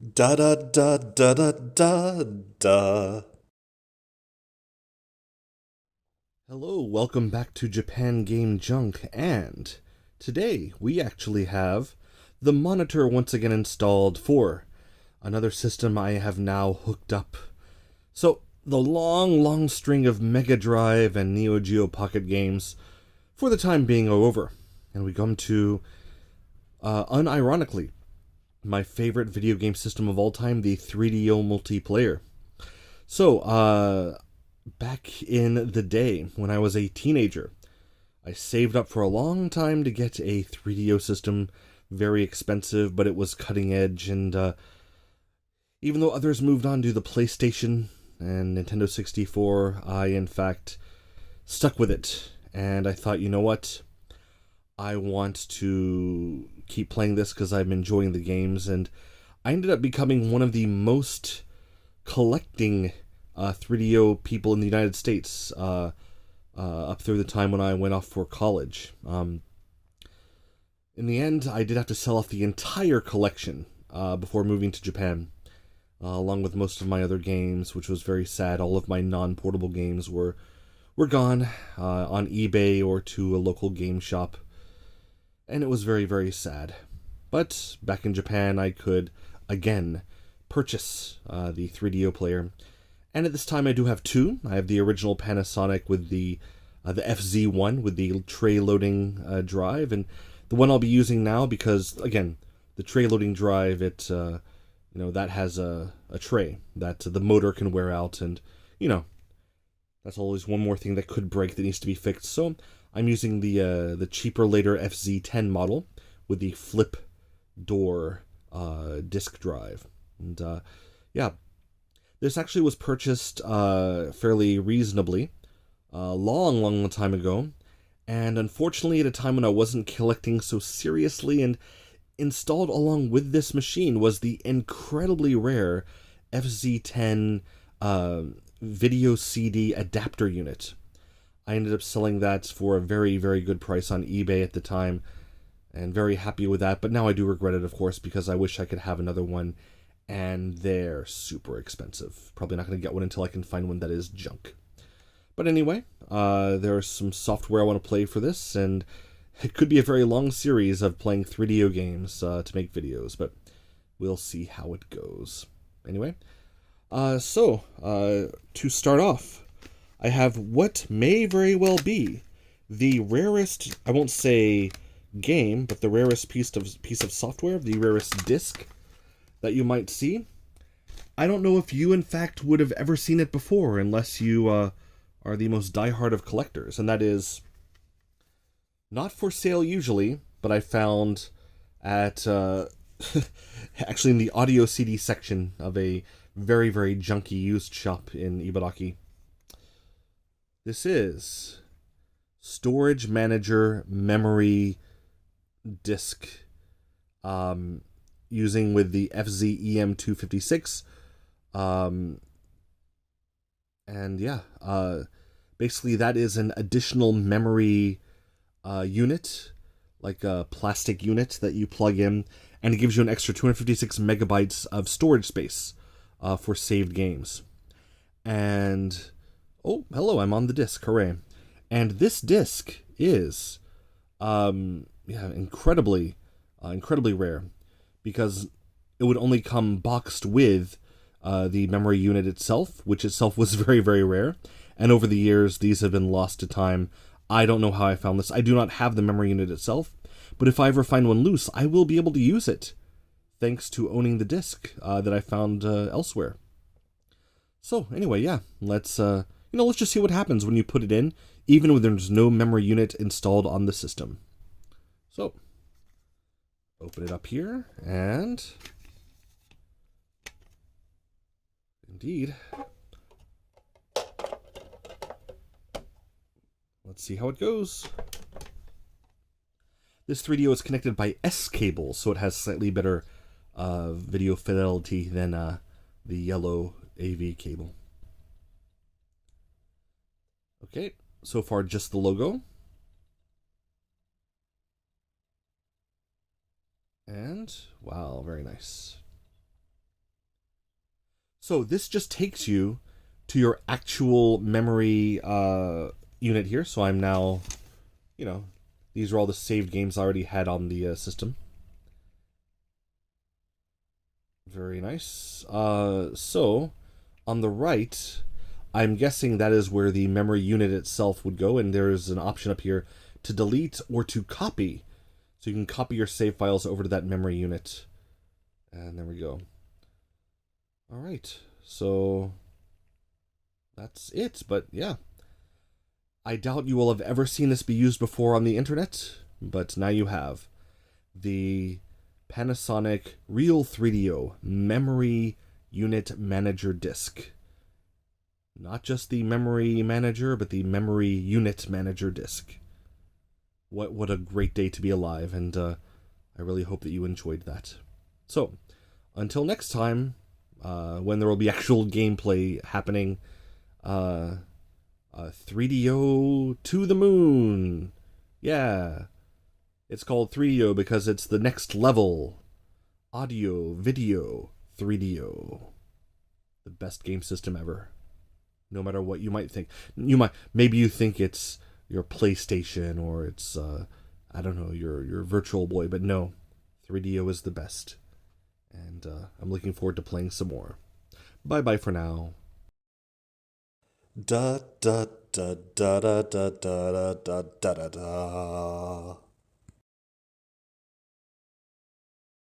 Da da da da da da da. Hello, welcome back to Japan Game Junk, and today we actually have the monitor once again installed for another system I have now hooked up. So, the long string of Mega Drive and Neo Geo Pocket games, for the time being, are over, and we come to, unironically, my favorite video game system of all time, the 3DO multiplayer. So, back in the day, when I was a teenager, I saved up for a long time to get a 3DO system. Very expensive, but it was cutting edge, and even though others moved on to the PlayStation and Nintendo 64, I, in fact, stuck with it. And I thought, you know what? I want to keep playing this because I'm enjoying the games, and I ended up becoming one of the most collecting 3DO people in the United States up through the time when I went off for college. In the end, I did have to sell off the entire collection before moving to Japan, along with most of my other games, which was very sad. All of my non-portable games were gone on eBay or to a local game shop. And it was very, very sad. But back in Japan, I could, again, purchase the 3DO player. And at this time, I do have two. I have the original Panasonic with the FZ1 with the tray loading drive. And the one I'll be using now, because, again, the tray loading drive, that has a tray that the motor can wear out. And, that's always one more thing that could break that needs to be fixed. So I'm using the cheaper later FZ10 model with the flip door disk drive. And this actually was purchased fairly reasonably long time ago. And unfortunately at a time when I wasn't collecting so seriously, and installed along with this machine was the incredibly rare FZ10 video CD adapter unit. I ended up selling that for a very, very good price on eBay at the time, and very happy with that. But now I do regret it, of course, because I wish I could have another one, and they're super expensive. Probably not going to get one until I can find one that is junk. But anyway, there's some software I want to play for this, and it could be a very long series of playing 3DO games to make videos, but we'll see how it goes. Anyway, so to start off, I have what may very well be the rarest, I won't say game, but the rarest piece of software, the rarest disc that you might see. I don't know if you, in fact, would have ever seen it before, unless you are the most diehard of collectors, and that is not for sale usually, but I found at, actually in the audio CD section of a very, very junky used shop in Ibaraki. This is Storage Manager Memory Disk, using with the FZ-EM256, basically that is an additional memory unit, like a plastic unit that you plug in, and it gives you an extra 256 megabytes of storage space for saved games. And oh, hello, I'm on the disc, hooray. And this disc is incredibly rare, because it would only come boxed with the memory unit itself, which itself was very, very rare. And over the years, these have been lost to time. I don't know how I found this. I do not have the memory unit itself, but if I ever find one loose, I will be able to use it, thanks to owning the disc that I found elsewhere. So anyway, let's just see what happens when you put it in, even when there's no memory unit installed on the system. So, open it up here, and indeed, let's see how it goes. This 3DO is connected by S cables, so it has slightly better video fidelity than the yellow AV cable. Okay, so far just the logo. And, wow, very nice. So this just takes you to your actual memory unit here. So I'm now, these are all the saved games I already had on the system. Very nice. So on the right, I'm guessing that is where the memory unit itself would go, and there's an option up here to delete or to copy. So you can copy your save files over to that memory unit. And there we go. All right, so that's it, but yeah. I doubt you will have ever seen this be used before on the internet, but now you have. The Panasonic Real 3DO Memory Unit Manager Disc. Not just the memory manager, but the memory unit manager disc. What a great day to be alive, and I really hope that you enjoyed that. So, until next time, when there will be actual gameplay happening, 3DO to the moon. Yeah. It's called 3DO because it's the next level. Audio, video, 3DO. The best game system ever. No matter what you might think. Maybe you think it's your PlayStation or it's I don't know, your Virtual Boy, but no. 3DO is the best. And I'm looking forward to playing some more. Bye-bye for now. Da da da da da da da da da da da.